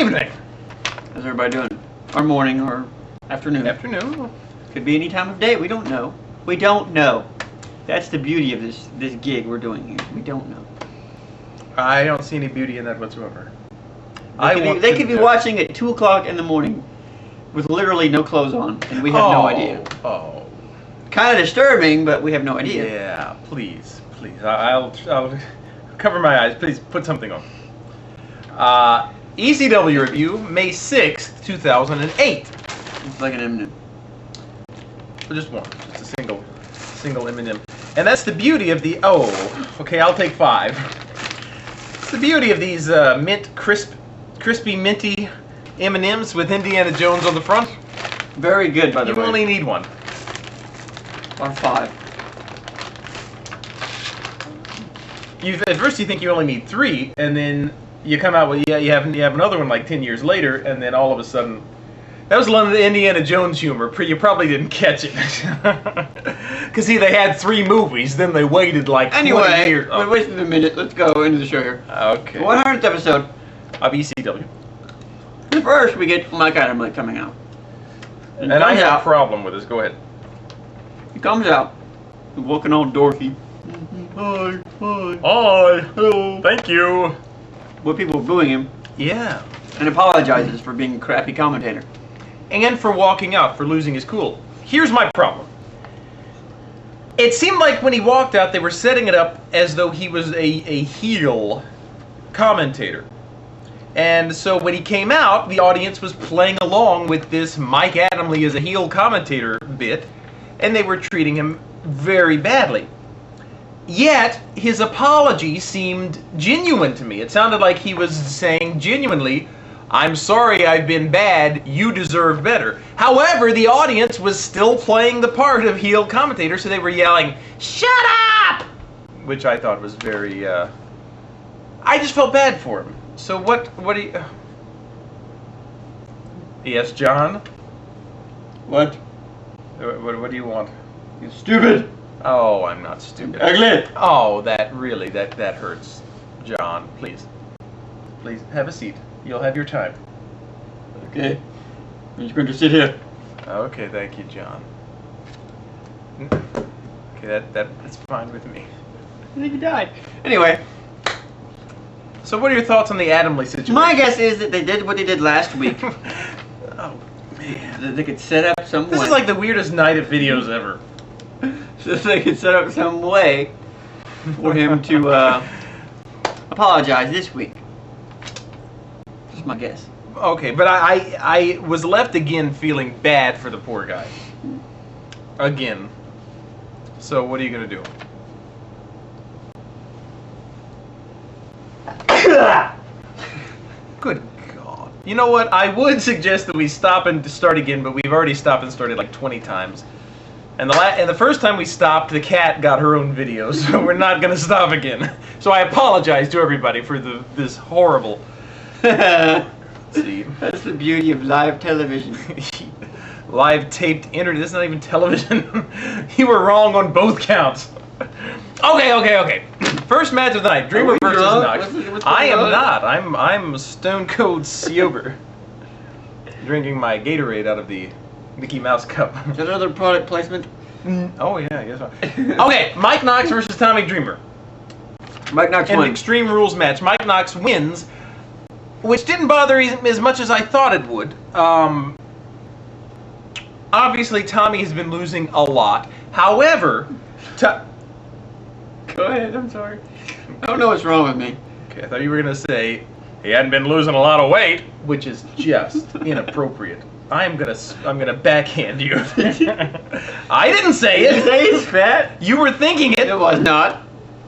evening. How's everybody doing? Or morning, or afternoon. Afternoon. Could be any time of day. We don't know. We don't know. That's the beauty of this gig we're doing here. We don't know. I don't see any beauty in that whatsoever. They could be watching at 2 o'clock in the morning with literally no clothes on, and we have no idea. Oh. Kind of disturbing, but we have no idea. Yeah, please. I'll cover my eyes. Please put something on. ECW review, May 6th, 2008. It's like an M&M. Just one. Just a single M&M. And that's the beauty of the... Oh, okay, I'll take 5. It's the beauty of these crispy minty M&Ms with Indiana Jones on the front. Very good, by the way. You only need one. Or 5. At first you think you only need 3, and then you come out with you have another one like 10 years later, and then all of a sudden, that was a lot of the Indiana Jones humor. You probably didn't catch it, because see, they had 3 movies, then they waited like 20 years. Anyway, wait a minute. Let's go into the show here. Okay. 100th episode of ECW. First, we get Mike Adamle coming out, and I have a problem with this. Go ahead. He comes out, looking all dorky. Hi, hello, thank you. Well, people booing him. Yeah. And apologizes for being a crappy commentator. And for walking out, for losing his cool. Here's my problem. It seemed like when he walked out, they were setting it up as though he was a heel commentator. And so when he came out, the audience was playing along with this Mike Adamle as a heel commentator bit, and they were treating him very badly. Yet, his apology seemed genuine to me. It sounded like he was saying genuinely, I'm sorry I've been bad, you deserve better. However, the audience was still playing the part of heel commentator, so they were yelling, shut up! Which I thought was very, I just felt bad for him. So what do you... Yes, John? What? What do you want? You stupid! Oh, I'm not stupid. Ugly! Oh, that hurts. John, please. Please, have a seat. You'll have your time. Okay. I'm just going to sit here. Okay, thank you, John. Okay, that's fine with me. I think he died. Anyway. So what are your thoughts on the Adamle situation? My guess is that they did what they did last week. Oh, man. That they could set up some way. This is like the weirdest night of videos ever. So they could set up some way for him to apologize this week. Just my guess. Okay, but I was left again feeling bad for the poor guy. Again. So what are you going to do? Good God. You know what? I would suggest that we stop and start again, but we've already stopped and started like 20 times. And the first time we stopped, the cat got her own video, so we're not going to stop again. So I apologize to everybody for this horrible... See. That's the beauty of live television. Live taped internet. This is not even television. You were wrong on both counts. Okay. First match of the night. Dreamer versus Knox. I am not. I'm stone cold sober. Drinking my Gatorade out of the Mickey Mouse cup. Is that another product placement? Oh yeah, I guess so. Okay, Mike Knox versus Tommy Dreamer. Mike Knox in won. an Extreme Rules match. Mike Knox wins, which didn't bother as much as I thought it would. Obviously, Tommy has been losing a lot. However, Go ahead, I'm sorry. I don't know what's wrong with me. Okay, I thought you were going to say he hadn't been losing a lot of weight, which is just inappropriate. I'm gonna backhand you. I didn't say it. Did you say he's fat? You were thinking it. It was not.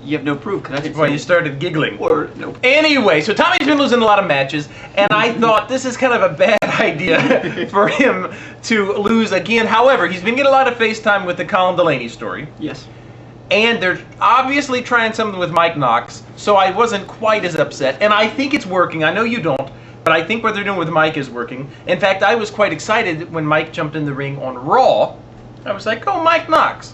You have no proof. That's why you started giggling. No. Anyway, so Tommy's been losing a lot of matches, and I thought this is kind of a bad idea for him to lose again. However, he's been getting a lot of FaceTime with the Colin Delaney story. Yes. And they're obviously trying something with Mike Knox, so I wasn't quite as upset. And I think it's working. I know you don't, but I think what they're doing with Mike is working. In fact, I was quite excited when Mike jumped in the ring on Raw. I was like, oh, Mike Knox.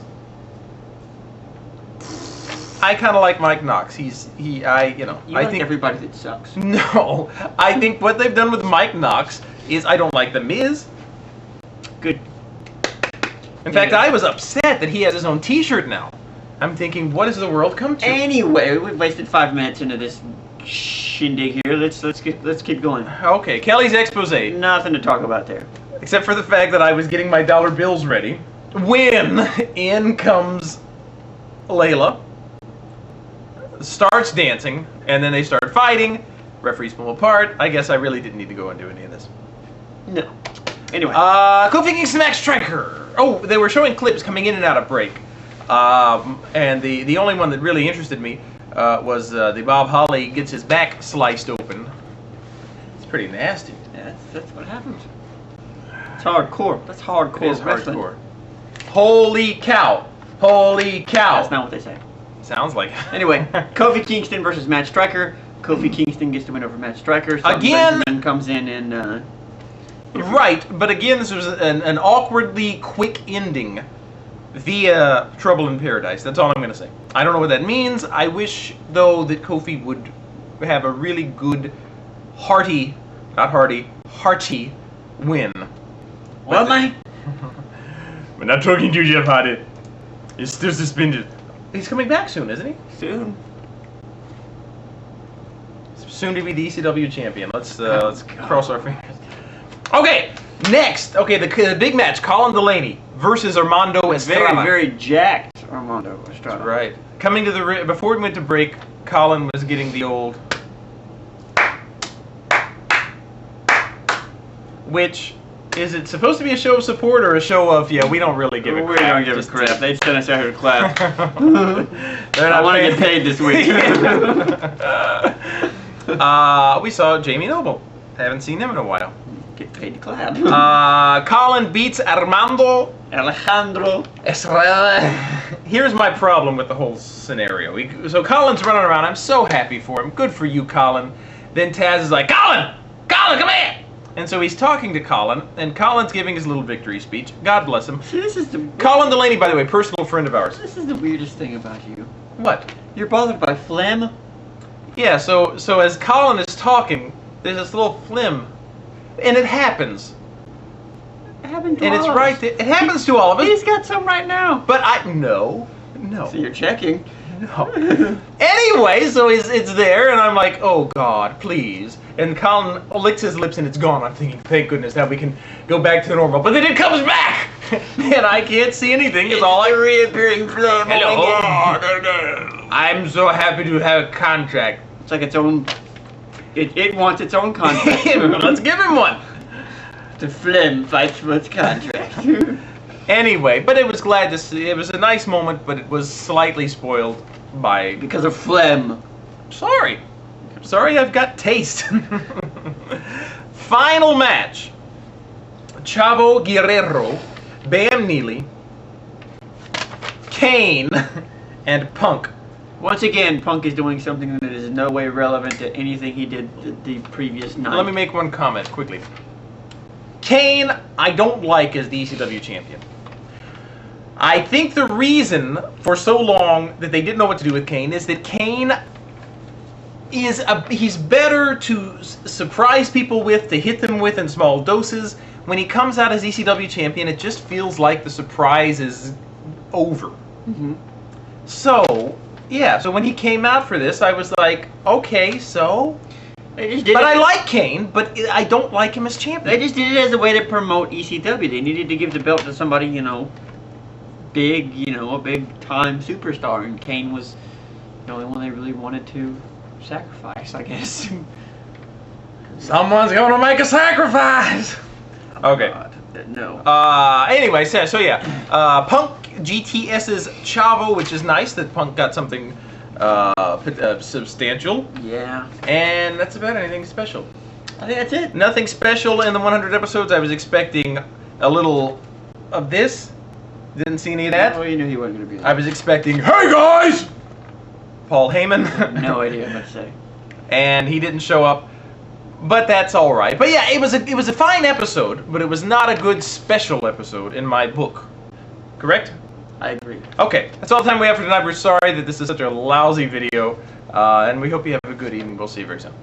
I kind of like Mike Knox. I think everybody that sucks. No, I think what they've done with Mike Knox is I don't like The Miz. Good. In fact, I was upset that he has his own T-shirt now. I'm thinking, what has the world come to? Anyway, we've wasted 5 minutes into this shindig here. Let's keep going. Okay, Kelly's expose. Nothing to talk about there. Except for the fact that I was getting my dollar bills ready when in comes Layla, starts dancing, and then they start fighting. Referees pull apart. I guess I really didn't need to go into any of this. No. Anyway. Kofi Kingston Max Striker. Oh, they were showing clips coming in and out of break. And the only one that really interested me was the Bob Holly gets his back sliced open. It's pretty nasty. Yeah, that's what happens. It's hardcore. That's hardcore. It is wrestling. hardcore. Holy cow. Holy cow. That's not what they say. Sounds like. Anyway, Kofi Kingston versus Matt Striker. Kofi Kingston gets to win over Matt Striker. Again. Benjamin comes in and. Right, but again, this was an awkwardly quick ending via Trouble in Paradise. That's all I'm going to say. I don't know what that means. I wish, though, that Kofi would have a really good, hearty win. Well, mate. We're not talking to Jeff Hardy. He's still suspended. He's coming back soon, isn't he? Soon. Soon to be the ECW champion. Let's cross our fingers. Okay, next. Okay, the big match: Colin Delaney versus Armando Estrada. Very, very jacked Armando Estrada. That's right. Coming to the before we went to break, Colin was getting the old, which. Is it supposed to be a show of support or a show of, we don't really give a crap? We don't give a crap. They sent us out here to clap. I want to get paid this week. We saw Jamie Noble. Haven't seen him in a while. Get paid to clap. Colin beats Armando Alejandro Estrada. Here's my problem with the whole scenario. So Colin's running around. I'm so happy for him. Good for you, Colin. Then Taz is like, Colin, come here. And so he's talking to Colin, and Colin's giving his little victory speech. God bless him. See, this is Colin Delaney, by the way, personal friend of ours. This is the weirdest thing about you. What? You're bothered by phlegm? Yeah, so as Colin is talking, there's this little phlegm. And it happens. It happened to and all it's of right us. there. It happens to all of us. He's got some right now. But no. So you're checking. No. Anyway, so it's there, and I'm like, oh God, please. And Colin licks his lips, and it's gone. I'm thinking, thank goodness, now we can go back to normal. But then it comes back, and I can't see anything. It's all like reappearing flame. Hello. Oh my God. I'm so happy to have a contract. It's like its own. It wants its own contract. Let's give him one. The phlegm fights for its contract. Anyway, but it was glad to see. It was a nice moment, but it was slightly spoiled by because of phlegm. Sorry, I've got taste. Final match: Chavo Guerrero, Bam Neely, Kane, and Punk. Once again, Punk is doing something that is in no way relevant to anything he did the previous night. Let me make one comment quickly. Kane, I don't like as the ECW champion. I think the reason for so long that they didn't know what to do with Kane is that Kane he's better to surprise people with, to hit them with in small doses. When he comes out as ECW champion, it just feels like the surprise is over. Mm-hmm. So, so when he came out for this, I was like, okay, so... But I like Kane, but I don't like him as champion. They just did it as a way to promote ECW. They needed to give the belt to somebody, big, a big-time superstar, and Kane was the only one they really wanted to sacrifice, I guess. Someone's gonna make a sacrifice! Okay. God, no. Anyway, so Punk GTS's Chavo, which is nice that Punk got something substantial. Yeah. And that's about anything special. I think that's it. Nothing special in the 100 episodes. I was expecting a little of this. Didn't see any of that. Oh, you knew he wasn't going to be there. I was expecting, hey guys! Paul Heyman. No idea what to say. And he didn't show up. But that's all right. But yeah, it was a fine episode, but it was not a good special episode in my book. Correct? I agree. Okay, that's all the time we have for tonight. We're sorry that this is such a lousy video, and we hope you have a good evening. We'll see you very soon.